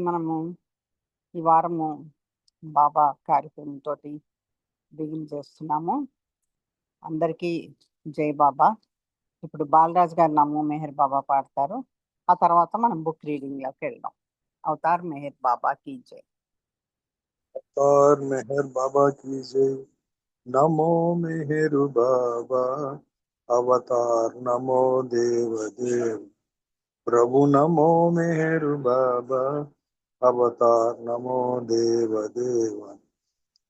మనము ఈ వారము బాబా కార్యక్రమంతో బిగిన్ చేస్తున్నాము. అందరికీ జై బాబా. ఇప్పుడు బాలరాజ్ గారు నమో మెహర్ బాబా పాడతారు. ఆ తర్వాత మనం బుక్ రీడింగ్ లోకి వెళ్దాం. అవతార్ మెహర్ బాబా की जय. अवतार मेहर बाबा की जय. नमो मेहर बाबा. अवतार नमो देव देव. प्रभु नमो मेहर बाबा. अवतार नमो देव देव.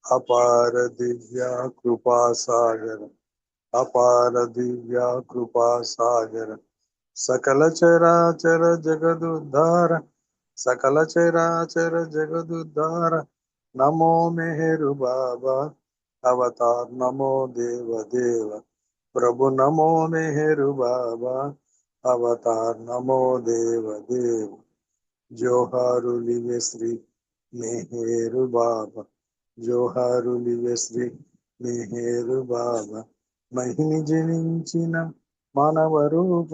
अपार दिव्या कृपा सागर. अपार दिव्या कृपा सागर. सकल चराचर जगदुद्धार. सकल चराचर जगदुद्धार. नमो मेहरु बाबा. अवतार नमो देव देव. प्रभु नमो मेहरु बाबा. अवतार नमो देव देव. जोहारुलिवे श्री मेहरु बाबा. जोहारुलिवे श्री मेहरु बाबा. महिनि जनिंचिन मानव रूप.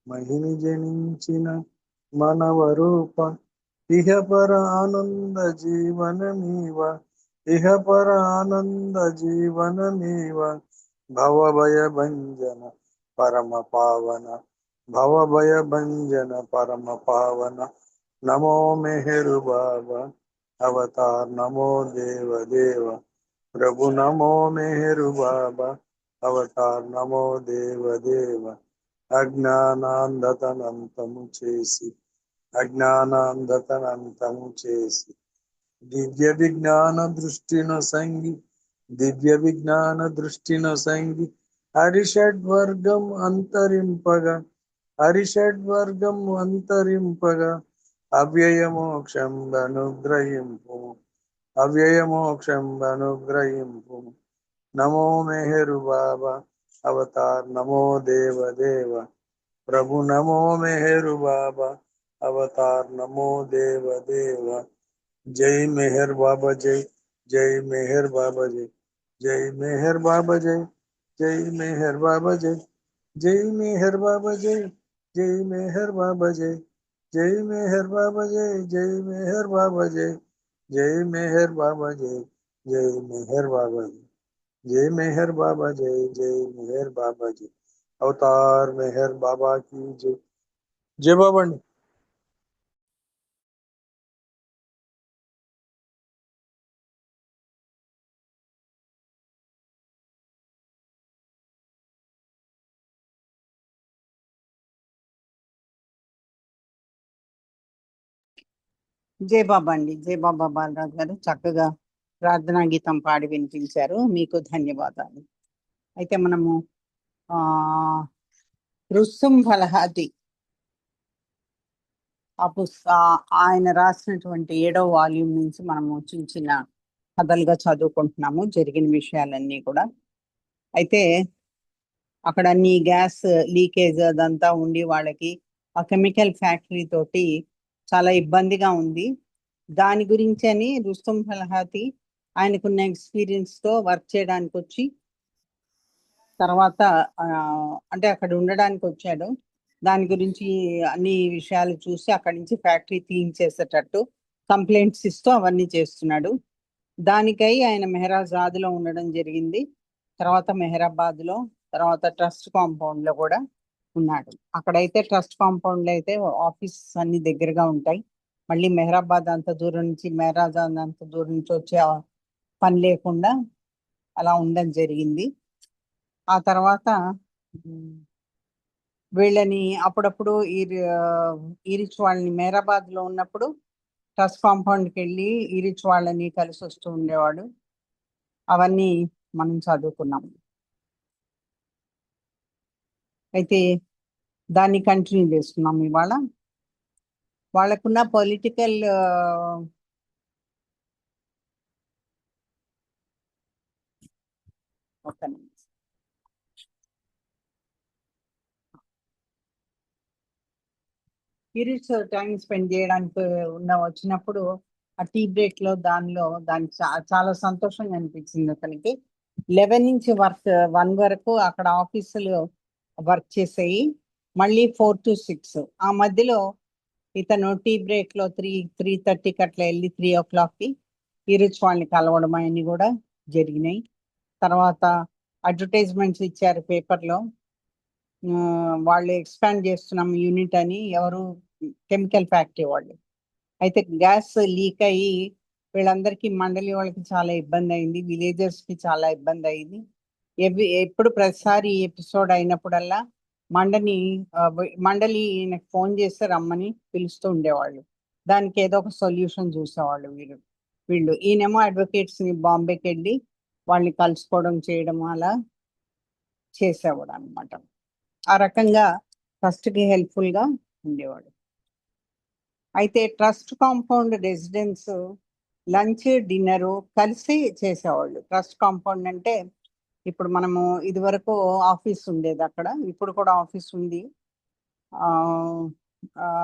महिनि जनिंचिन मानव रूप. इह पर आनंद जीवन मीव. इह पर आनंद जीवन मीव. भव भय भंजन परम पावन. भव भय भंजन परम पावन. नमो मेहरु बाबा. अवतार नमो देव देव. प्रभु नमो मेहरु बाबा. अवतार नमो देव देव. अज्ञानांधतనంతము చేసి అజ్ఞానాంధతనంతము చేసి దివ్య విజ్ఞాన దృష్టిను సంగి దివ్య విజ్ఞాన దృష్టిను సంగి హరిషడ్వర్గం అంతరింపగా హరిషడ్వర్గం అంతరింపగా అవ్యయ మోక్షం అనుగ్రహింపు అవ్యయ మోక్షం అనుగ్రహింపు. నమో మెహరు బాబా. अवतार नमो देव देव. प्रभु नमो मेहरु बाबा. अवतार नमो देव देव. जय मेहर बाबा जय. जय मेहर बाबा जय. जय मेहर बाबा जय. जय मेहर बाबा जय. जय मेहर बाबा जय. जय मेहर बाबा जय. जय मेहर बाबा जय. जय मेहर बाबा जय. जय मेहर बाबा जय. जय मेहर बाबा जय. जय मेहर बाबा जय. जय मेहर बाबा जय. अवतार मेहर बाबा की जय. जय बाबा ने. జై బాబా అండి. జై బాబా. బాలరాజ్ గారు చక్కగా ప్రార్థనా గీతం పాడి వినిపించారు. మీకు ధన్యవాదాలు. అయితే మనము రుస్తుం ఫలహాతి ఆయన రాసినటువంటి 7వ వాల్యూమ్ నుంచి మనము చిన్న చిన్న కథలుగా చదువుకుంటున్నాము జరిగిన విషయాలన్నీ కూడా. అయితే అక్కడ అన్ని గ్యాస్ లీకేజ్ అదంతా ఉండి వాళ్ళకి ఆ కెమికల్ ఫ్యాక్టరీ తోటి చాలా ఇబ్బందిగా ఉంది. దాని గురించి అని రుస్తుం ఫలహాతి ఆయనకున్న ఎక్స్పీరియన్స్ తో వర్క్ చేయడానికి వచ్చి తర్వాత అంటే అక్కడ ఉండడానికి వచ్చాడు. దాని గురించి అన్ని విషయాలు చూసి అక్కడి నుంచి ఫ్యాక్టరీ తీయించేసేటట్టు కంప్లైంట్స్ ఇస్తూ అవన్నీ చేస్తున్నాడు. దానికై ఆయన మెహరాబాద్ లో ఉండడం జరిగింది. తర్వాత మెహరాబాద్ లో, తర్వాత ట్రస్ట్ కాంపౌండ్ లో కూడా ఉన్నాడు. అక్కడైతే ట్రస్ట్ కాంపౌండ్ లో అయితే ఆఫీస్ అన్ని దగ్గరగా ఉంటాయి. మళ్ళీ మెహరాబాద్ అంత దూరం నుంచి మెహరాబాద్ అంత దూరం నుంచి వచ్చే పని లేకుండా అలా ఉండడం జరిగింది. ఆ తర్వాత వీళ్ళని అప్పుడప్పుడు ఈరిచ్ వాళ్ళని మెహరాబాద్ లో ఉన్నప్పుడు ట్రస్ట్ కాంపౌండ్కి వెళ్ళి ఈరిచ్ వాళ్ళని కలిసి వస్తూ ఉండేవాడు. అవన్నీ మనం చదువుకున్నాం. అయితే దాన్ని కంటిన్యూ చేస్తున్నాం ఇవాళ. వాళ్ళకున్న పొలిటికల్ పీరియడ్స్ టైం స్పెండ్ చేయడానికి వచ్చినప్పుడు ఆ టీ బ్రేక్ లో దానికి చాలా సంతోషంగా అనిపించింది అతనికి. 11 నుంచి 1 వరకు అక్కడ ఆఫీసులో వర్క్ చేసేయి, మళ్ళీ 4 to 6 ఆ మధ్యలో ఇతను టీ బ్రేక్ లో 3:30కి అట్లా వెళ్ళి 3 o'clockకి ఈరోజు వాళ్ళని కలవడం అవన్నీ కూడా జరిగినాయి. తర్వాత అడ్వర్టైజ్మెంట్స్ ఇచ్చారు పేపర్లో, వాళ్ళు ఎక్స్పాండ్ చేస్తున్నాం యూనిట్ అని, ఎవరు కెమికల్ ఫ్యాక్టరీ వాళ్ళు. అయితే గ్యాస్ లీక్ అయ్యి వీళ్ళందరికీ మండలి వాళ్ళకి చాలా ఇబ్బంది అయింది, విలేజర్స్ కి చాలా ఇబ్బంది అయింది. ఎప్పుడు ప్రతిసారి ఎపిసోడ్ అయినప్పుడల్లా మండలి ఈయనకు ఫోన్ చేస్తే రమ్మని పిలుస్తూ ఉండేవాళ్ళు. దానికి ఏదో ఒక సొల్యూషన్ చూసేవాళ్ళు వీళ్ళు. ఈయనేమో అడ్వకేట్స్ ని బాంబేకి వెళ్ళి వాళ్ళని కలుసుకోవడం చేయడం అలా చేసేవాడు అనమాట. ఆ రకంగా ట్రస్ట్ కి హెల్ప్ఫుల్ గా ఉండేవాడు. అయితే trust compound residence lunch dinner కలిసి చేసేవాళ్ళు. ట్రస్ట్ కాంపౌండ్ అంటే ఇప్పుడు మనము ఇదివరకు ఆఫీస్ ఉండేది అక్కడ, ఇప్పుడు కూడా ఆఫీస్ ఉంది.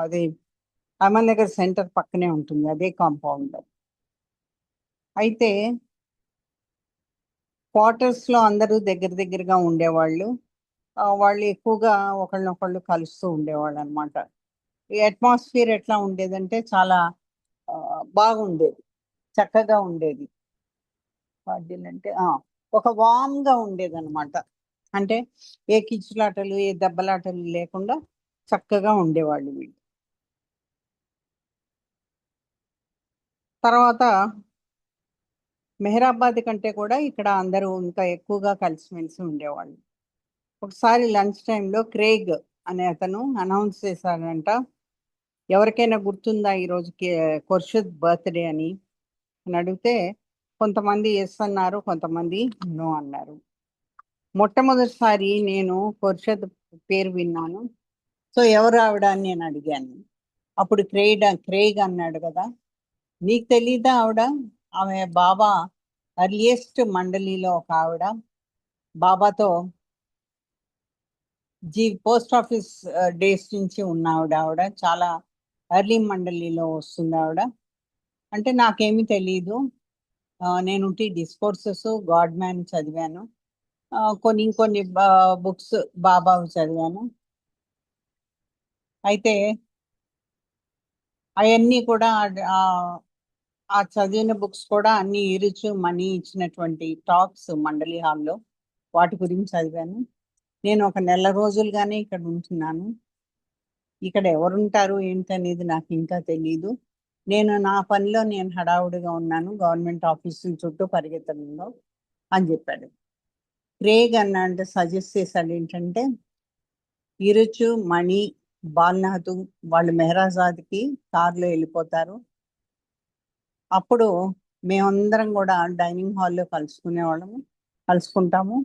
అది అమన్ నగర్ సెంటర్ పక్కనే ఉంటుంది, అదే కాంపౌండ్. అయితే క్వార్టర్స్ లో అందరూ దగ్గర దగ్గరగా ఉండేవాళ్ళు. వాళ్ళు ఎక్కువగా ఒకళ్ళనొకళ్ళు కలుస్తూ ఉండేవాళ్ళు అనమాట. ఈ అట్మాస్ఫియర్ ఎట్లా ఉండేదంటే చాలా బాగుండేది, చక్కగా ఉండేది. అంటే ఒక వామ్ గా ఉండేది అనమాట. అంటే ఏ కిచ్చులాటలు ఏ దెబ్బలాటలు లేకుండా చక్కగా ఉండేవాళ్ళు వీళ్ళు. తర్వాత మెహరాబాద్ కంటే కూడా ఇక్కడ అందరూ ఇంకా ఎక్కువగా కలిసిమెలిసి ఉండేవాళ్ళు. ఒకసారి లంచ్ టైంలో క్రేగ్ అనే అతను అనౌన్స్ చేశాడంట, ఎవరికైనా గుర్తుందా ఈరోజు ఖుర్షద్ బర్త్డే అని అడిగితే కొంతమంది ఎస్ అన్నారు, కొంతమంది నో అన్నారు. మొట్టమొదటిసారి నేను ఖుర్షద్ పేరు విన్నాను. సో ఎవరు ఆవిడ అని నేను అడిగాను. అప్పుడు క్రేగ్ అన్నాడు కదా, నీకు తెలీదా ఆవిడ? ఆమె బాబా అర్లియెస్ట్ మండలిలో ఒక ఆవిడ. బాబాతో పోస్ట్ ఆఫీస్ డేస్ నుంచి ఉన్న ఆవిడ చాలా ఎర్లీ మండలిలో వస్తుంది ఆవిడ. అంటే నాకేమీ తెలియదు, నేను డిస్కోర్సెస్ గాడ్ మ్యాన్ చదివాను, ఇంకొన్ని బుక్స్ బాబావి చదివాను. అయితే అవన్నీ కూడా ఆ చదివిన బుక్స్ కూడా అన్ని ఇరుచు మనీ ఇచ్చినటువంటి టాక్స్ మండలి హాల్లో, వాటి గురించి చదివాను. నేను ఒక నెల రోజులుగానే ఇక్కడ ఉంటున్నాను. ఇక్కడ ఎవరుంటారు ఏంటనేది నాకు ఇంకా తెలీదు. నేను నా పనిలో నేను హడావుడిగా ఉన్నాను, గవర్నమెంట్ ఆఫీసుల చుట్టూ పరిగెత్తడంలో అని చెప్పాడు. క్రేగ్ అన్న అంటే సజెస్ట్ చేశాడు ఏంటంటే, ఇరుచు మణి బాల్నాథు వాళ్ళు మెహరాజాద్కి కార్లో వెళ్ళిపోతారు, అప్పుడు మేమందరం కూడా డైనింగ్ హాల్లో కలుసుకుంటాము,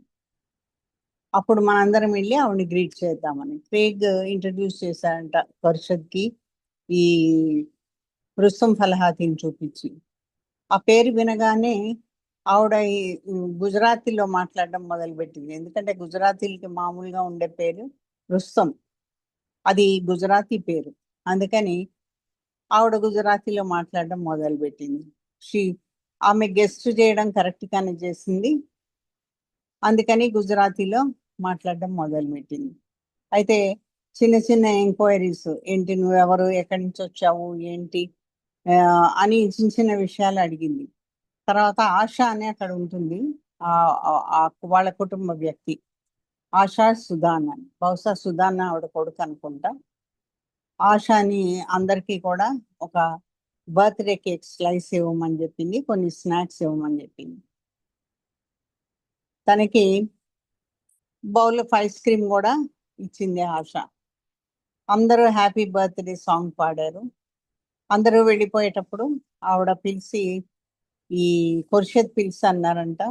అప్పుడు మనందరం వెళ్ళి ఆవిడని గ్రీట్ చేద్దామని క్రేగ్ ఇంట్రడ్యూస్ చేశాడంట ఖుర్షద్కి ఈ రుస్తుం ఫలహాతీని చూపించి. ఆ పేరు వినగానే ఆవిడ గుజరాతీలో మాట్లాడడం మొదలుపెట్టింది. ఎందుకంటే గుజరాతీలకి మామూలుగా ఉండే పేరు రుస్తుం, అది గుజరాతీ పేరు. అందుకని ఆవిడ గుజరాతీలో మాట్లాడడం మొదలుపెట్టింది. ఆమె గెస్ట్ చేయడం కరెక్ట్గానే చేసింది, అందుకని గుజరాతీలో మాట్లాడడం మొదలుపెట్టింది. అయితే చిన్న చిన్న ఎంక్వైరీస్, ఏంటి నువ్వెవరు, ఎక్కడి నుంచి వచ్చావు, ఏంటి అని చిన్న చిన్న విషయాలు అడిగింది. తర్వాత ఆశా అని అక్కడ ఉంటుంది, వాళ్ళ కుటుంబ వ్యక్తి ఆశా సుధాన్ అని, బహుశా సుధాన్ ఆవిడ కొడుకు అనుకుంటా. ఆశాని అందరికీ కూడా ఒక బర్త్డే కేక్ స్లైస్ ఇవ్వమని చెప్పింది, కొన్ని స్నాక్స్ ఇవ్వమని చెప్పింది. తనకి బౌల్ ఆఫ్ ఐస్ క్రీమ్ కూడా ఇచ్చింది ఆశ. అందరూ హ్యాపీ బర్త్డే సాంగ్ పాడారు. అందరూ వెళ్ళిపోయేటప్పుడు ఆవిడ పిలిచి, ఈ ఖుర్షద్ పిలిచి అన్నారంట,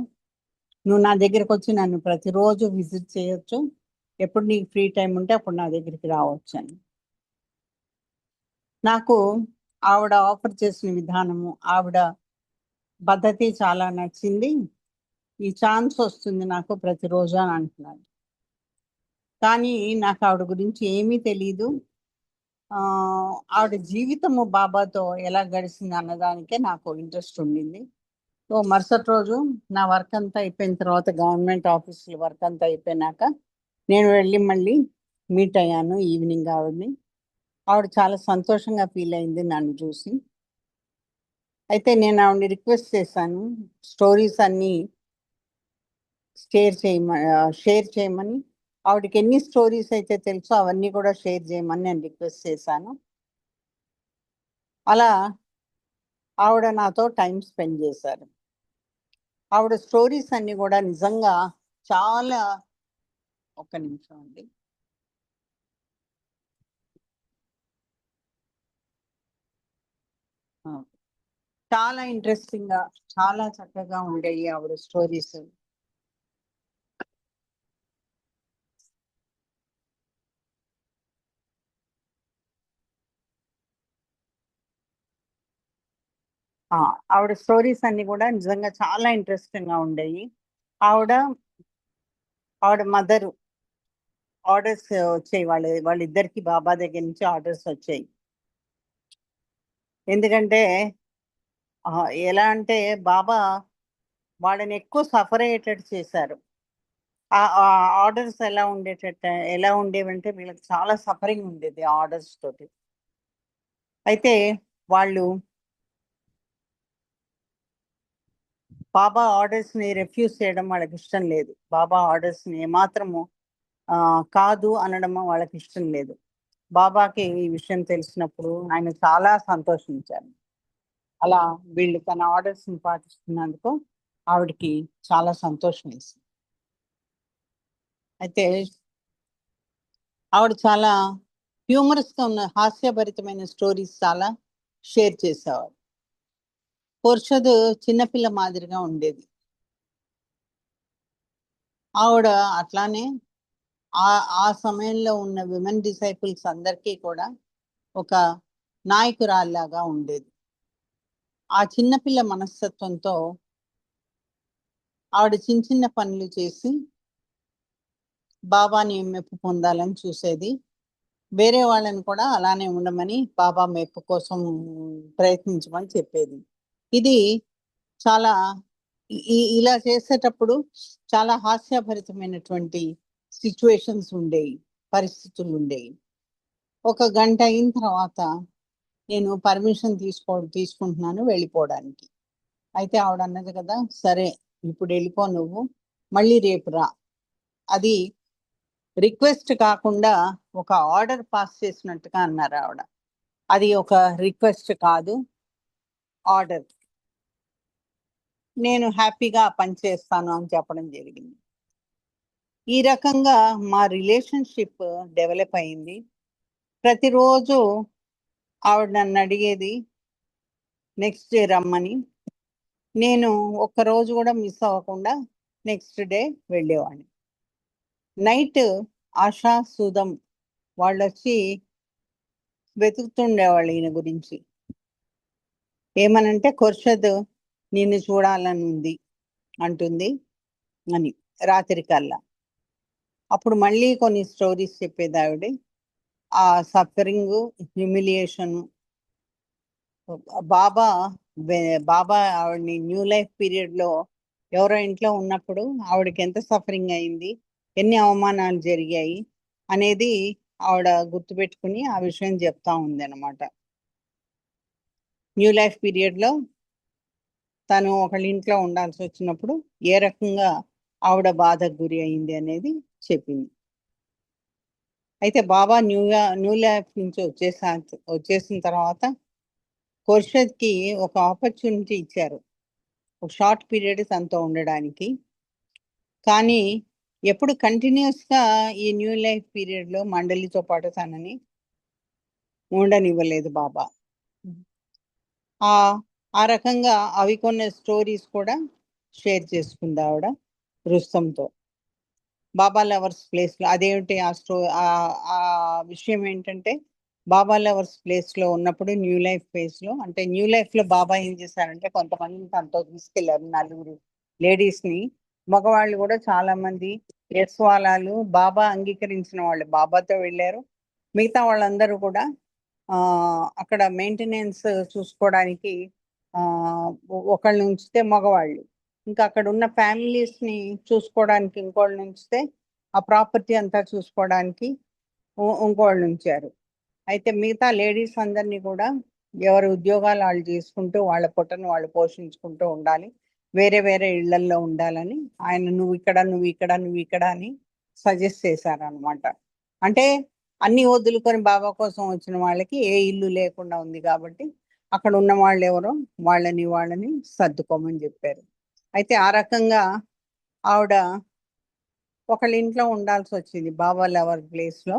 నువ్వు నా దగ్గరకు వచ్చి నన్ను ప్రతిరోజు విజిట్ చేయొచ్చు, ఎప్పుడు నీకు ఫ్రీ టైం ఉంటే అప్పుడు నా దగ్గరికి రావచ్చు అని. నాకు ఆవిడ ఆఫర్ చేసిన విధానము, ఆవిడ పద్ధతి చాలా నచ్చింది. ఈ ఛాన్స్ వస్తుంది నాకు ప్రతిరోజు అని అంటున్నాను. కానీ నాకు ఆవిడ గురించి ఏమీ తెలీదు. ఆవిడ జీవితము బాబాతో ఎలా గడిచింది అన్నదానికే నాకు ఇంట్రెస్ట్ ఉండింది. సో మరుసటి రోజు నా వర్క్ అంతా అయిపోయిన తర్వాత, గవర్నమెంట్ ఆఫీసుల వర్క్ అంతా అయిపోయినాక నేను వెళ్ళి మళ్ళీ మీట్ అయ్యాను ఈవినింగ్ ఆవిడని. ఆవిడ చాలా సంతోషంగా ఫీల్ అయింది నన్ను చూసి. అయితే నేను ఆవిడని రిక్వెస్ట్ చేశాను, స్టోరీస్ అన్నీ షేర్ చేయమని. ఆవిడకి ఎన్ని స్టోరీస్ అయితే తెలుసో అవన్నీ కూడా షేర్ చేయమని నేను రిక్వెస్ట్ చేశాను. అలా ఆవిడ నాతో టైం స్పెండ్ చేశారు. ఆవిడ స్టోరీస్ అన్ని కూడా నిజంగా చాలా, ఒక్క నిమిషం అండి, చాలా ఇంట్రెస్టింగ్ గా, చాలా చక్కగా ఉండేవి ఆవిడ స్టోరీస్. ఆవిడ స్టోరీస్ అన్ని కూడా నిజంగా చాలా ఇంట్రెస్టింగ్ గా ఉండేవి. ఆవిడ ఆవిడ మదరు ఆర్డర్స్ వచ్చాయి, వాళ్ళిద్దరికి బాబా దగ్గర నుంచి ఆర్డర్స్ వచ్చాయి. ఎందుకంటే ఎలా అంటే బాబా వాళ్ళని ఎక్కువ సఫర్ అయ్యేటట్టు చేశారు. ఆ ఆర్డర్స్ ఎలా ఉండేవంటే వీళ్ళకి చాలా సఫరింగ్ ఉండేది ఆర్డర్స్ తోటి. అయితే వాళ్ళు బాబా ఆర్డర్స్ ని రిఫ్యూజ్ చేయడం వాళ్ళకి ఇష్టం లేదు. బాబా ఆర్డర్స్ ని ఏమాత్రము కాదు అనడం వాళ్ళకి ఇష్టం లేదు. బాబాకి ఈ విషయం తెలిసినప్పుడు ఆయన చాలా సంతోషించారు. అలా వీళ్ళు తన ఆర్డర్స్ ని పాటిస్తున్నందుకు ఆవిడకి చాలా సంతోషం వేసింది. అయితే ఆవిడ చాలా హ్యూమరస్ గా ఉన్న హాస్యభరితమైన స్టోరీస్ చాలా షేర్ చేసేవారు. ఖుర్షద్ చిన్నపిల్ల మాదిరిగా ఉండేది. ఆవిడ అట్లానే ఆ ఆ సమయంలో ఉన్న విమెన్ డిసైపుల్స్ అందరికీ కూడా ఒక నాయకురాల్లాగా ఉండేది. ఆ చిన్నపిల్ల మనస్తత్వంతో ఆవిడ చిన్న చిన్న పనులు చేసి బాబాని మెప్పు పొందాలని చూసేది. వేరే వాళ్ళని కూడా అలానే ఉండమని, బాబా మెప్పు కోసం ప్రయత్నించమని చెప్పేది. ఇది చాలా ఇలా చేసేటప్పుడు చాలా హాస్యభరితమైనటువంటి సిచ్యువేషన్స్ ఉండేవి, పరిస్థితులు ఉండేవి. ఒక గంట అయిన తర్వాత నేను పర్మిషన్ తీసుకుంటున్నాను వెళ్ళిపోవడానికి. అయితే ఆవిడ అన్నది కదా, సరే ఇప్పుడు వెళ్ళిపో నువ్వు, మళ్ళీ రేపు రా. అది రిక్వెస్ట్ కాకుండా ఒక ఆర్డర్ పాస్ చేసినట్టుగా అన్నారు ఆవిడ. అది ఒక రిక్వెస్ట్ కాదు, ఆర్డర్. నేను హ్యాపీగా పని చేస్తాను అని చెప్పడం జరిగింది. ఈ రకంగా మా రిలేషన్షిప్ డెవలప్ అయింది. ప్రతిరోజు ఆవిడ నన్ను అడిగేది నెక్స్ట్ డే రమ్మని. నేను ఒక్కరోజు కూడా మిస్ అవ్వకుండా నెక్స్ట్ డే వెళ్ళేవాడిని. నైట్ ఆశా సుధం వాళ్ళు వచ్చి వెతుకుతుండేవాళ్ళు ఈయన గురించి. ఏమనంటే ఖుర్షద్ నిన్ను చూడాలని ఉంది అంటుంది అని రాత్రి కల్లా. అప్పుడు మళ్ళీ కొన్ని స్టోరీస్ చెప్పేది ఆవిడ. ఆ సఫరింగ్, హ్యూమిలియేషన్. బాబా బాబా ఆవిడని న్యూ లైఫ్ పీరియడ్ లో ఎవరో ఇంట్లో ఉన్నప్పుడు ఆవిడకి ఎంత సఫరింగ్ అయింది, ఎన్ని అవమానాలు జరిగాయి అనేది ఆవిడ గుర్తుపెట్టుకుని ఆ విషయం చెప్తా ఉంది అనమాట. న్యూ లైఫ్ పీరియడ్ లో తను ఒకళ్ళ ఇంట్లో ఉండాల్సి వచ్చినప్పుడు ఏ రకంగా ఆవిడ బాధకు గురి అయింది అనేది చెప్పింది. అయితే బాబా న్యూ లైఫ్ నుంచి వచ్చేసిన తర్వాత ఖుర్షద్కి ఒక ఆపర్చునిటీ ఇచ్చారు, ఒక షార్ట్ పీరియడ్ తనతో ఉండడానికి. కానీ ఎప్పుడు కంటిన్యూస్ గా ఈ న్యూ లైఫ్ పీరియడ్ లో మండలితో పాటు తనని ఉండనివ్వలేదు బాబా. ఆ ఆ రకంగా అవి కొన్ని స్టోరీస్ కూడా షేర్ చేసుకుంది ఆవిడ రుస్తంతో. బాబా లవర్స్ ప్లేస్ లో అదేమిటి ఆ విషయం ఏంటంటే, బాబా లవర్స్ ప్లేస్ లో ఉన్నప్పుడు న్యూ లైఫ్ ఫేజ్ లో, అంటే న్యూ లైఫ్ లో బాబా ఏం చేశారంటే కొంతమందిని తనతో తీసుకెళ్లారు, నలుగురు లేడీస్ ని. మగవాళ్ళు కూడా చాలా మంది యశ్వాలాలు బాబా అంగీకరించిన వాళ్ళు బాబాతో వెళ్ళారు. మిగతా వాళ్ళందరూ కూడా అక్కడ మెయింటెనెన్స్ చూసుకోవడానికి ఒకళ్ళని ఉంచితే మగవాళ్ళు, ఇంకా అక్కడ ఉన్న ఫ్యామిలీస్ ని చూసుకోవడానికి ఇంకోళ్ళని ఉంచితే ఆ ప్రాపర్టీ అంతా చూసుకోవడానికి ఇంకోళ్ళు ఉంచారు. అయితే మిగతా లేడీస్ అందరినీ కూడా ఎవరి ఉద్యోగాలు వాళ్ళు చేసుకుంటూ వాళ్ళ పొట్టను వాళ్ళు పోషించుకుంటూ ఉండాలి, వేరే వేరే ఇళ్లల్లో ఉండాలని ఆయన నువ్వు ఇక్కడ నువ్వు ఇక్కడ నువ్వు ఇక్కడ అని సజెస్ట్ చేశారనమాట. అంటే అన్ని వదులుకొని బాబా కోసం వచ్చిన వాళ్ళకి ఏ ఇల్లు లేకుండా ఉంది కాబట్టి అక్కడ ఉన్న వాళ్ళు ఎవరో వాళ్ళని సర్దుకోమని చెప్పారు. అయితే ఆ రకంగా ఆవిడ ఒకళ్ళ ఇంట్లో ఉండాల్సి వచ్చింది, బాబా లవర్ ప్లేస్ లో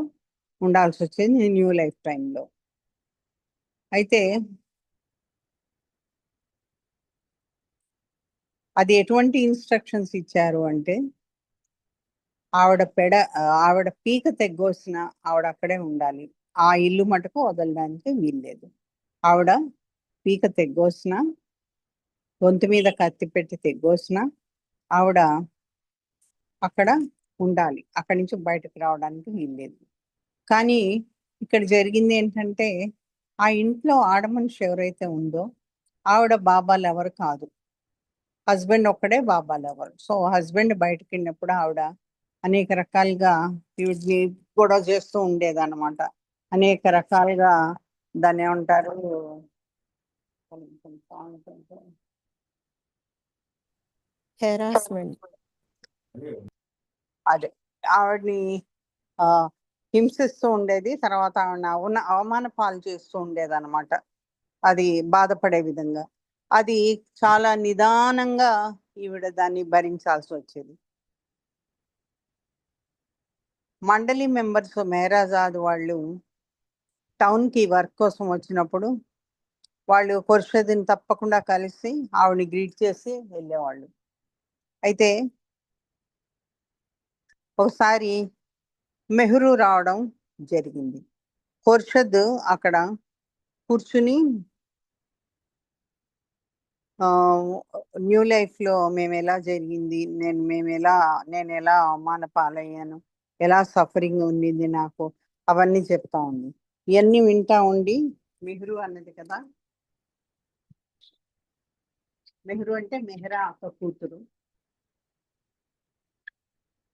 ఉండాల్సి వచ్చింది న్యూ లైఫ్ టైంలో. అయితే అది ఎటువంటి ఇన్స్ట్రక్షన్స్ ఇచ్చారు అంటే ఆవిడ పీక తెగ్గోసిన ఆవిడ అక్కడే ఉండాలి, ఆ ఇల్లు మటుకు వదలడానికి వీల్లేదు. ఆవిడ పీక తెగ్గోసిన, గొంతు మీద కత్తి పెట్టి తెగ్గోసిన ఆవిడ అక్కడ ఉండాలి, అక్కడి నుంచి బయటకు రావడానికి వీల్లేదు. కానీ ఇక్కడ జరిగింది ఏంటంటే ఆ ఇంట్లో ఆడమనిషి ఎవరైతే ఉందో ఆవిడ బాబాలు ఎవరు కాదు, హస్బెండ్ ఒక్కడే బాబాలు ఎవరు. సో హస్బెండ్ బయటకు వెళ్ళినప్పుడు ఆవిడ అనేక రకాలుగా వీడిని గొడవ చేస్తూ ఉండేదన్నమాట. అనేక రకాలుగా దాన్ని ఏమంటారు, హెరాస్మెంట్. అదే ఆవిడ్ని ఆ హింసిస్తూ ఉండేది, తర్వాత ఆవిడ అవమాన పాలు చేస్తూ ఉండేది అనమాట. అది బాధపడే విధంగా అది చాలా నిదానంగా ఈవిడ దాన్ని భరించాల్సి వచ్చేది. మండలి మెంబర్స్ మెహరాజాద్ వాళ్ళు టౌన్ కి వర్క్ కోసం వచ్చినప్పుడు వాళ్ళు ఖుర్షీద్ని తప్పకుండా కలిసి ఆవిడని గ్రీట్ చేసి వెళ్ళేవాళ్ళు. అయితే ఒకసారి మెహ్రూ రావడం జరిగింది. ఖుర్షద్ అక్కడ కూర్చుని న్యూ లైఫ్ లో మేము ఎలా జరిగింది, నేను ఎలా అవమాన పాలయ్యాను, ఎలా సఫరింగ్ ఉండింది నాకు, అవన్నీ చెప్తా ఉంది. ఇవన్నీ వింటా ఉండి మెహ్రూ అన్నది కదా, మెహ్రూ అంటే మెహ్రా ఒక కూతురు,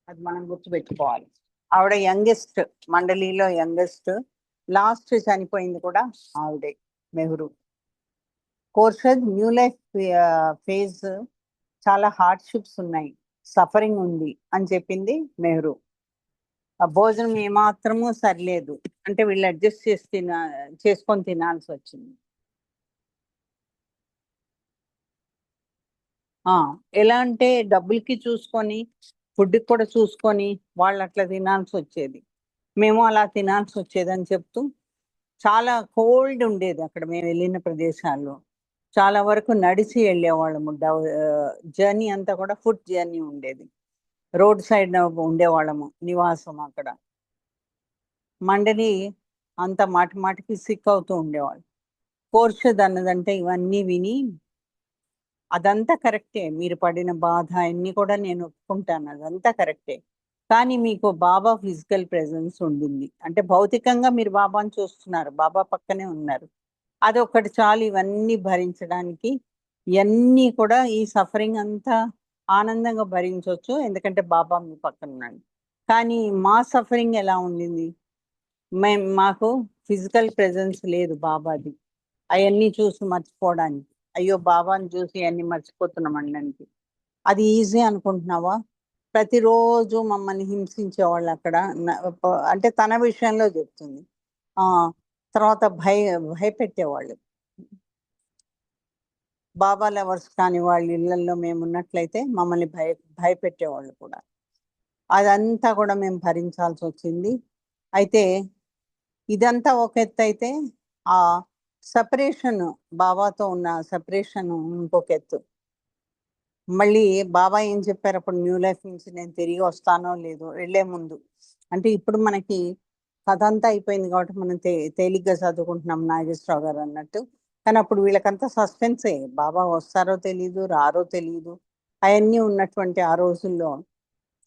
అది మనం గుర్తుపెట్టుకోవాలి. ఆవిడ యంగెస్ట్, మండలిలో యంగెస్ట్, లాస్ట్ చనిపోయింది కూడా ఆవిడే, మెహ్రూ. ఖుర్షద్ న్యూ లైఫ్ ఫేజ్ చాలా హార్డ్షిప్స్ ఉన్నాయి, సఫరింగ్ ఉంది అని చెప్పింది మెహ్రూ. ఆ భోజనం ఏమాత్రము సరిలేదు అంటే వీళ్ళు అడ్జస్ట్ చేసుకొని తినాల్సి వచ్చింది. ఎలా అంటే డబ్బులకి చూసుకొని ఫుడ్కి కూడా చూసుకొని వాళ్ళు అట్లా తినాల్సి వచ్చేది, మేము అలా తినాల్సి వచ్చేది అని చెప్తూ. చాలా కోల్డ్ ఉండేది అక్కడ మేము వెళ్ళిన ప్రదేశాల్లో, చాలా వరకు నడిచి వెళ్ళేవాళ్ళము. జర్నీ అంతా కూడా ఫుడ్ జర్నీ ఉండేది, రోడ్ సైడ్ ఉండేవాళ్ళము నివాసం అక్కడ. మండలి అంత మాటి మాటికి సిక్ అవుతూ ఉండేవాళ్ళు. ఖుర్షద్ అన్నదంటే ఇవన్నీ విని అదంతా కరెక్టే, మీరు పడిన బాధ అన్ని కూడా నేను ఒప్పుకుంటాను, అదంతా కరెక్టే. కానీ మీకు బాబా ఫిజికల్ ప్రెజెన్స్ ఉండింది అంటే భౌతికంగా మీరు బాబాని చూస్తున్నారు, బాబా పక్కనే ఉన్నారు, అదొక్కటి చాలు ఇవన్నీ భరించడానికి. ఇవన్నీ కూడా ఈ సఫరింగ్ అంతా ఆనందంగా భరించవచ్చు ఎందుకంటే బాబా మీ పక్కన ఉన్నాడు. కానీ మా సఫరింగ్ ఎలా ఉండింది, మాకు ఫిజికల్ ప్రెజెన్స్ లేదు బాబాది, అవన్నీ చూసి మర్చిపోవడానికి. అయ్యో బాబాని చూసి అన్ని మర్చిపోతున్నాం అనడానికి. అది ఈజీ అనుకుంటున్నావా? ప్రతిరోజు మమ్మల్ని హింసించేవాళ్ళు అక్కడ, అంటే తన విషయంలో చెప్తుంది. తర్వాత భయపెట్టేవాళ్ళు. బాబా లవర్స్ కాని వాళ్ళ ఇళ్లలో మేము ఉన్నట్లయితే మమ్మల్ని భయపెట్టేవాళ్ళు కూడా. అదంతా కూడా మేము భరించాల్సి వచ్చింది. అయితే ఇదంతా ఒక ఎత్తు అయితే ఆ సెపరేషన్, బాబాతో ఉన్న సెపరేషన్ ఇంకొక ఎత్తు. మళ్ళీ బాబా ఏం చెప్పారు అప్పుడు న్యూ లైఫ్ నుంచి నేను తిరిగి వస్తానో లేదో వెళ్లే ముందు, అంటే ఇప్పుడు మనకి కథ అంతా అయిపోయింది కాబట్టి మనం తేలిగ్గా చదువుకుంటున్నాం నాగేశ్వరరావు గారు అన్నట్టు. కానీ అప్పుడు వీళ్ళకంతా సస్పెన్సే, బాబా వస్తారో తెలీదు రారో తెలీదు, అవన్నీ ఉన్నటువంటి ఆ రోజుల్లో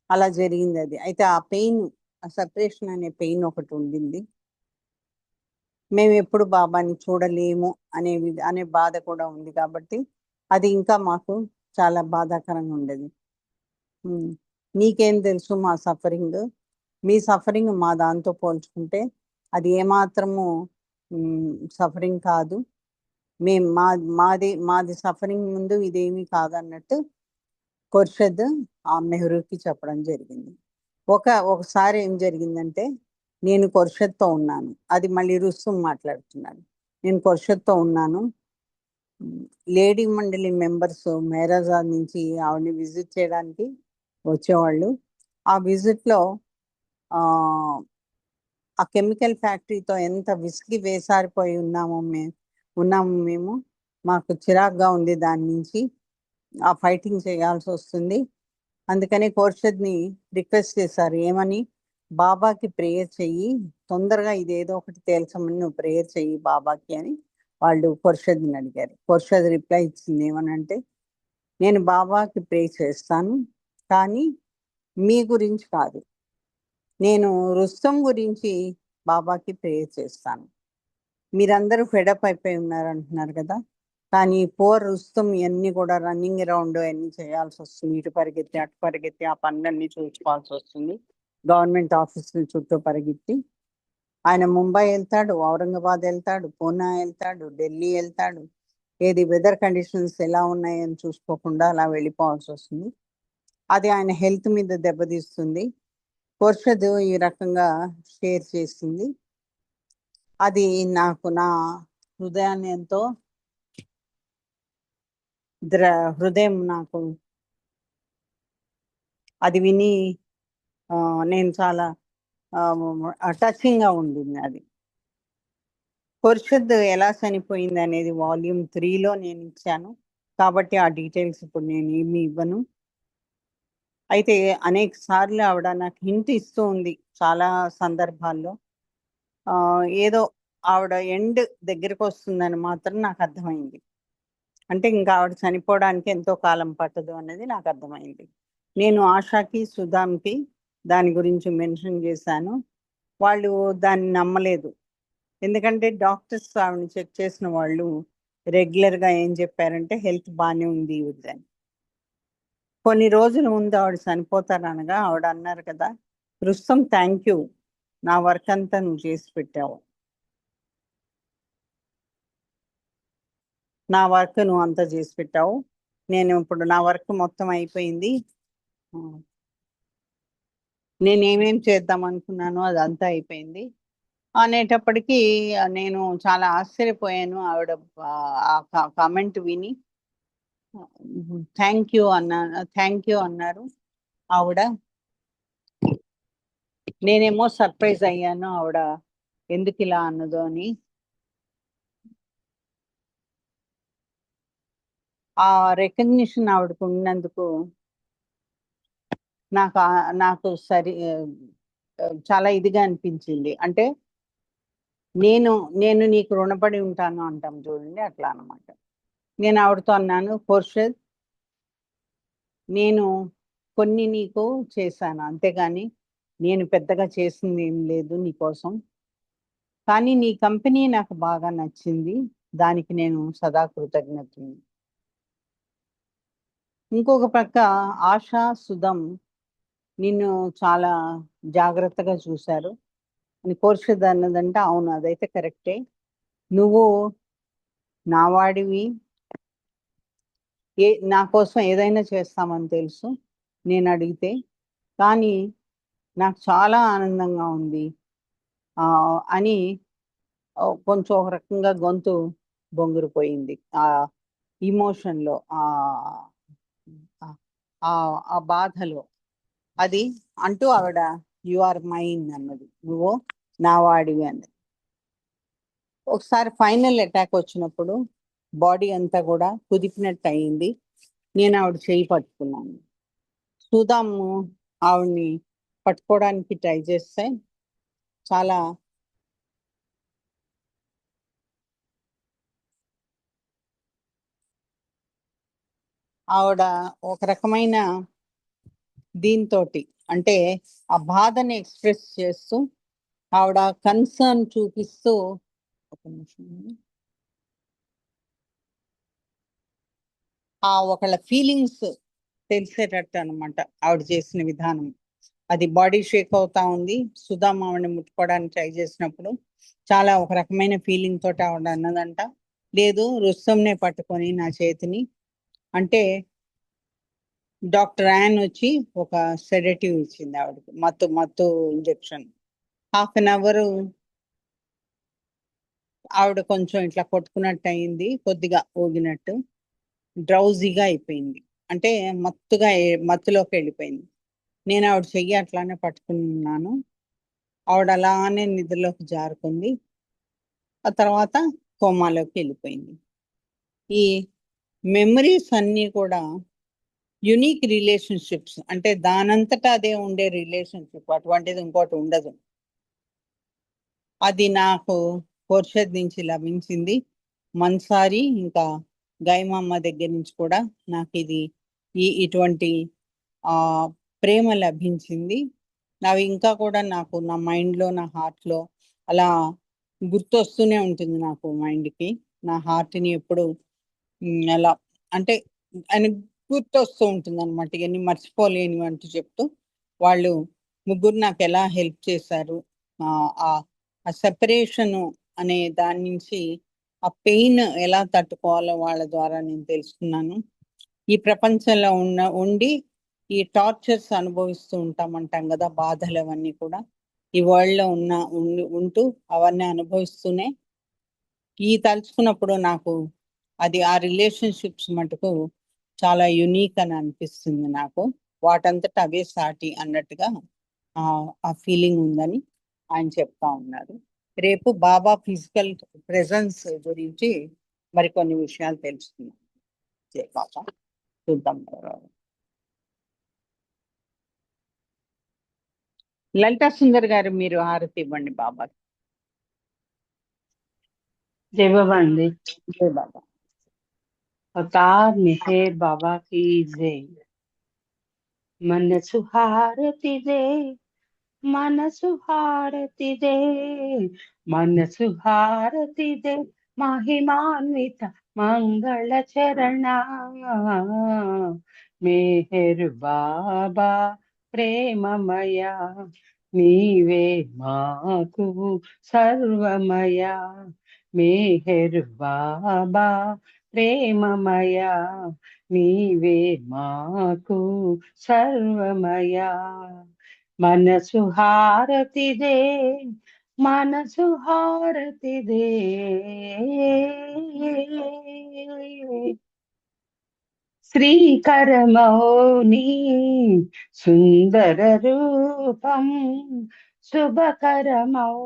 అలా జరిగింది అది. అయితే ఆ పెయిన్, ఆ సెపరేషన్ అనే పెయిన్ ఒకటి ఉండింది. మేము ఎప్పుడు బాబాని చూడలేము అనే బాధ కూడా ఉంది కాబట్టి అది ఇంకా మాకు చాలా బాధాకరంగా ఉండేది. నీకేం తెలుసు మా సఫరింగ్, మీ సఫరింగ్ మా దాంతో పోల్చుకుంటే అది ఏమాత్రము సఫరింగ్ కాదు. మేము మాది సఫరింగ్ ముందు ఇదేమీ కాదన్నట్టు ఖుర్షద్ ఆ నెహ్రూకి చెప్పడం జరిగింది. ఒకసారి ఏం జరిగిందంటే, నేను ఖుర్షద్తో ఉన్నాను, అది మళ్ళీ రుస్తుం మాట్లాడుతున్నాను. నేను ఖుర్షద్తో ఉన్నాను, లేడీ మండలి మెంబర్స్ మేరాజాద్ నుంచి ఆవిడని విజిట్ చేయడానికి వచ్చేవాళ్ళు. ఆ విజిట్లో ఆ కెమికల్ ఫ్యాక్టరీతో ఎంత విసిగి వేసారిపోయి ఉన్నాము మేము. మాకు చిరాగ్గా ఉంది దాని నుంచి, ఆ ఫైటింగ్ చేయాల్సి వస్తుంది. అందుకని ఖుర్షద్ని రిక్వెస్ట్ చేశారు, ఏమని, బాబాకి ప్రేయర్ చెయ్యి, తొందరగా ఇదేదో ఒకటి తేల్చమని నువ్వు ప్రేయర్ చెయ్యి బాబాకి అని వాళ్ళు ఖుర్షద్ని అడిగారు. ఖుర్షద్ రిప్లై ఇచ్చింది ఏమనంటే, నేను బాబాకి ప్రే చేస్తాను, కానీ మీ గురించి కాదు, నేను రుస్తం గురించి బాబాకి ప్రేయర్ చేస్తాను. మీరందరూ ఫెడప్ అయిపోయి ఉన్నారు అంటున్నారు కదా, కానీ పోర్ రుస్తం ఇవన్నీ కూడా రన్నింగ్ అరౌండ్ అన్ని చేయాల్సి వస్తుంది. ఇటు పరిగెత్తి అటు పరిగెత్తి ఆ పనులన్నీ చూసుకోవాల్సి వస్తుంది. గవర్నమెంట్ ఆఫీసుల చుట్టూ పరిగెత్తి ఆయన ముంబై వెళ్తాడు, ఔరంగాబాద్ వెళ్తాడు, పూనా వెళ్తాడు, ఢిల్లీ వెళ్తాడు. ఏది వెదర్ కండిషన్స్ ఎలా ఉన్నాయని చూసుకోకుండా అలా వెళ్ళిపోవాల్సి వస్తుంది. అది ఆయన హెల్త్ మీద దెబ్బతీస్తుంది. ఖుర్షద్ ఈ రకంగా షేర్ చేసింది. అది నాకు నా హృదయాన్ని ఎంతో హృదయం నాకు అది విని నేను చాలా టచింగ్గా ఉండింది. అది ఖుర్షద్ ఎలా చనిపోయింది అనేది వాల్యూమ్ 3లో నేను ఇచ్చాను, కాబట్టి ఆ డీటెయిల్స్ ఇప్పుడు నేను ఏమి ఇవ్వను. అయితే అనేక సార్లు ఆవిడ నాకు హింట్ ఇస్తూ ఉంది చాలా సందర్భాల్లో. ఏదో ఆవిడ ఎండ్ దగ్గరకు వస్తుందని మాత్రం నాకు అర్థమైంది. అంటే ఇంకా ఆవిడ చనిపోవడానికి ఎంతో కాలం పట్టదు అనేది నాకు అర్థమైంది. నేను ఆశాకి సుధాంకి దాని గురించి మెన్షన్ చేశాను. వాళ్ళు దాన్ని నమ్మలేదు. ఎందుకంటే డాక్టర్స్ ఆవిడని చెక్ చేసిన వాళ్ళు రెగ్యులర్గా ఏం చెప్పారంటే హెల్త్ బాగానే ఉంది అని. కొన్ని రోజుల ముందు ఆవిడ చనిపోతారనగా ఆవిడ అన్నారు కదా, రుస్తం థ్యాంక్ యూ, నా వర్క్ అంతా నువ్వు చేసి పెట్టావు, నా వర్క్ నువ్వు అంతా చేసి పెట్టావు, నేను ఇప్పుడు నా వర్క్ మొత్తం అయిపోయింది, నేను ఏమేం చేద్దాం అనుకున్నానో అదంతా అయిపోయింది అనేటప్పటికీ నేను చాలా ఆశ్చర్యపోయాను. ఆవిడ ఆ కామెంట్ విని థ్యాంక్ యూ అన్నారు ఆవిడ. నేనేమో సర్ప్రైజ్ అయ్యాను ఆవిడ ఎందుకు ఇలా అన్నదో అని. ఆ రికగ్నిషన్ ఆవిడకు ఉన్నందుకు నాకు చాలా ఇదిగా అనిపించింది. అంటే నేను నీకు రుణపడి ఉంటాను అంటాం చూడండి, అట్లా అనమాట. నేను ఆవిడతో అన్నాను, ఖుర్షద్, నేను కొన్ని నీకు చేశాను, అంతేగాని నేను పెద్దగా చేసింది ఏం లేదు నీకోసం, కానీ నీ కంపెనీ నాకు బాగా నచ్చింది, దానికి నేను సదా కృతజ్ఞతని. ఇంకొక పక్క ఆశా సుధం నిన్ను చాలా జాగ్రత్తగా చూశారు అని ఖుర్షద్ అన్నదంటే, అవును అదైతే కరెక్టే, నువ్వు నా వాడివి, నా కోసం ఏదైనా చేస్తామని తెలుసు నేను అడిగితే, కానీ నాకు చాలా ఆనందంగా ఉంది అని కొంచెం ఒక రకంగా గొంతు బొంగురుపోయింది ఆ ఇమోషన్లో, ఆ బాధలో. అది అంటూ ఆవిడ యు ఆర్ మైన్ అన్నది, నువ్వు నా వాడివి అన్నది. ఒకసారి ఫైనల్ అటాక్ వచ్చినప్పుడు బాడీ అంతా కూడా కుదిపినట్టు అయింది. నేను ఆవిడ చేయి పట్టుకున్నాను. సుధాము ఆవిడ్ని పట్టుకోవడానికి ట్రై చేస్తే చాలా ఆవిడ ఒక రకమైన దీంతో, అంటే ఆ బాధని ఎక్స్ప్రెస్ చేస్తూ ఆవిడ కన్సర్న్ చూపిస్తూ, ఒక నిమిషం, ఒకళ్ళ ఫీలింగ్స్ తెలిసేటట్టు అనమాట ఆవిడ చేసిన విధానం. అది బాడీ షేక్ అవుతా ఉంది. సుధామామని ముట్టుకోవడానికి ట్రై చేసినప్పుడు చాలా ఒక రకమైన ఫీలింగ్ తోటి ఆవిడ అన్నదంట, లేదు రుస్తంనే పట్టుకొని నా చేతిని అంటే డాక్టర్ యాన్ వచ్చి ఒక సెడేటివ్ ఇచ్చింది ఆవిడకి, మత్తు మత్తు ఇంజెక్షన్. హాఫ్ అన్ అవర్ ఆవిడ కొంచెం ఇట్లా కొట్టుకున్నట్టు అయింది, కొద్దిగా ఊగినట్టు, డ్రౌజీగా అయిపోయింది, అంటే మత్తులోకి వెళ్ళిపోయింది. నేను ఆవిడ చెయ్యి అట్లానే పట్టుకున్నాను. ఆవిడ అలానే నిద్రలోకి జారుకుంది. ఆ తర్వాత కోమాలోకి వెళ్ళిపోయింది. ఈ మెమరీస్ అన్నీ కూడా యునిక్ రిలేషన్షిప్స్, అంటే దానంతటా అదే ఉండే రిలేషన్షిప్, అటువంటిది ఇంకోటి ఉండదు. అది నాకు కోర్షద్ నుంచి లభించింది. మన్సారి ఇంకా గైమమ్మ దగ్గర నుంచి కూడా నాకు ఇటువంటి ఆ ప్రేమ లభించింది. అవి ఇంకా కూడా నాకు నా మైండ్లో, నా హార్ట్లో అలా గుర్తొస్తూనే ఉంటుంది. నాకు మైండ్కి, నా హార్ట్ని ఎప్పుడు అలా అంటే ఆయన గుర్తొస్తూ ఉంటుంది అనమాట. ఇవన్నీ మర్చిపోలేనివి అంటూ చెప్తూ వాళ్ళు ముగ్గురు నాకు ఎలా హెల్ప్ చేశారు, ఆ సెపరేషన్ అనే దాని నుంచి ఆ పెయిన్ ఎలా తట్టుకోవాలో వాళ్ళ ద్వారా నేను తెలుసుకున్నాను. ఈ ప్రపంచంలో ఉండి ఈ టార్చర్స్ అనుభవిస్తూ ఉంటామంటాం కదా, బాధలు అవన్నీ కూడా ఈ వరల్డ్లో ఉంటూ అవన్నీ అనుభవిస్తూనే ఈ తలుచుకున్నప్పుడు నాకు అది ఆ రిలేషన్షిప్స్ మటుకు చాలా యునీక్ అని అనిపిస్తుంది నాకు. వాటంతట అవే సాటి అన్నట్టుగా ఆ ఫీలింగ్ ఉందని ఆయన చెప్తా ఉన్నారు. రేపు బాబా ఫిజికల్ ప్రెజెన్స్ గురించి మరికొన్ని విషయాలు తెలుసుకున్నాం. జై బాబా. చూద్దాం. లలితా సుందర్ గారు, మీరు హారతి ఇవ్వండి బాబా. जय बाबा अंदे జై బాబా. अवतार मेहर बाबा की जय। मन सुहारती दे, मन सुहारती दे, मन सुहारती दे, महिमान्वित मंगल चरणा। मेहर बाबा प्रेममया, नीवे माకు सर्वमया। मेहर बाबा प्रेममया, నీవే మాకు సర్వమయా। మనసు హారతిదే, మనసు హారతిదే, శ్రీకరమౌని సుందర రూపం, శుభకరమౌ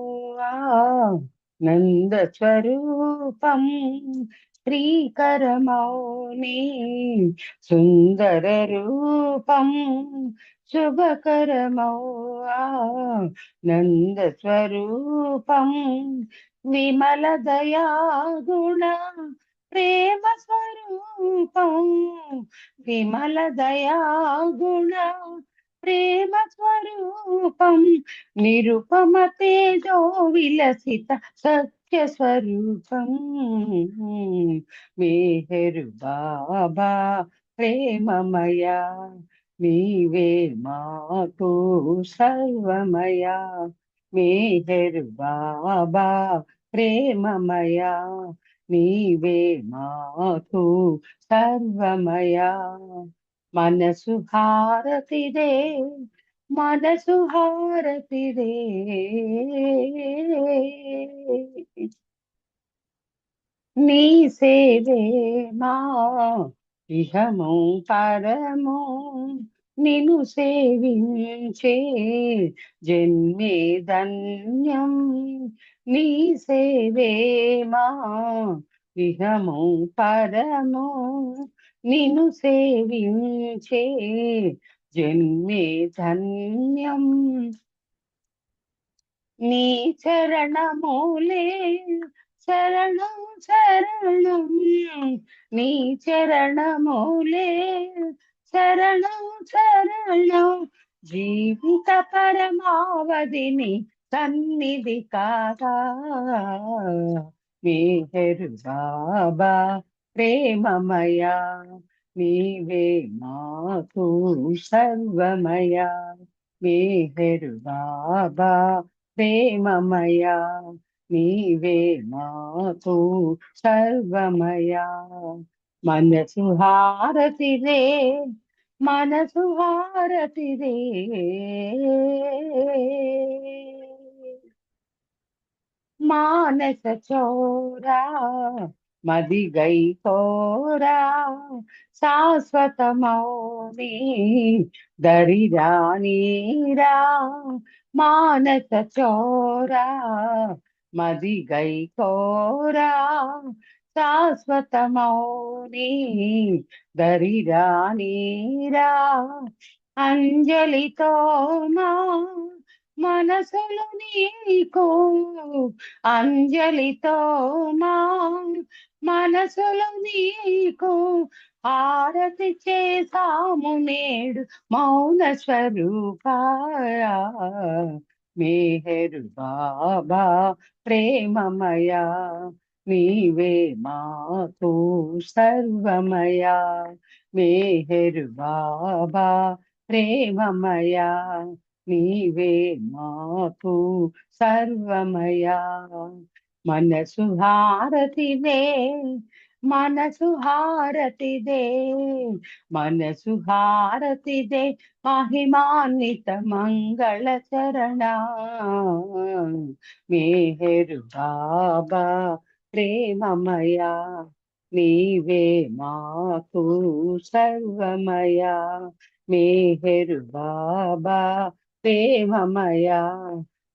నంద స్వరూపం। శ్రీకరమౌని సుందర రూపం, శుభకరమౌ నంద స్వరూపం। విమల దయా గుణ ప్రేమ స్వరూపం, విమల దయా గుణ ప్రేమ స్వరూపం। నిరుపమ తేజో విలసిత సత్య స్వరూపం। మేహరు బాబా ప్రేమమయా, నీవే మాకు సర్వమయా। మేహరు బాబా ప్రేమమయా, నీవే మాకు సర్వమయా। మనసు హారతిదే, మనసు హారతిదే, నీ సేవే మా ఇహము పరము, నిన్ను సేవించే జన్మే ధన్యం। నీ సేవే మా ఇహము పరము, నిన్ను సేవించే జన్మే ధన్యం। నీ చరణమూలే శరణం శరణం, నీ చరణమూలే శరణం శరణం। జీవిత పరమావధిని సన్నిధి కాగా, మేహరు బాబా ప్రేమమయా, నీవే మాకు సర్వమయా। మేహరు బాబా ప్రేమమయ నీవే మాకు సర్వమయ మనసు హారతిరే మనసు హారతిరే మానస చోరా మది గై కోరా శాశ్వతమౌని దరిరానీరా మానస చోరా మది గై కోరా శాశ్వతమౌని దరిరానీరా అంజలితో మా మనసులు నీకు అంజలితో మా మనసులు నీకు హారతి చేసాము నేడు మౌన స్వరూపాయ మేహరు బాబా ప్రేమమయ నీవే మాకు సర్వమయ మేహరు బాబా ప్రేమమయ నీవే మాకు సర్వమయ మనసు హారతిదే మనసు హారతిదే మనసు హారతిదే మహిమాన్విత మంగళ చరణ మేహరు బాబా ప్రేమమయ నీవే మాకు సర్వమయ మేహరు బాబా ప్రేమమయ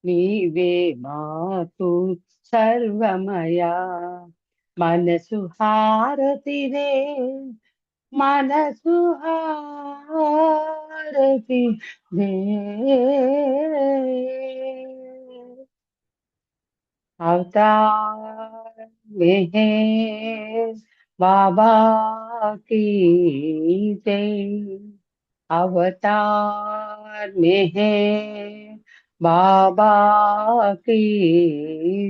నీవే మాకు సర్వమయ మనసు హారతిరే మనసు హారతి రే अवतार में है बाबा की जय अवतार में है बाबा की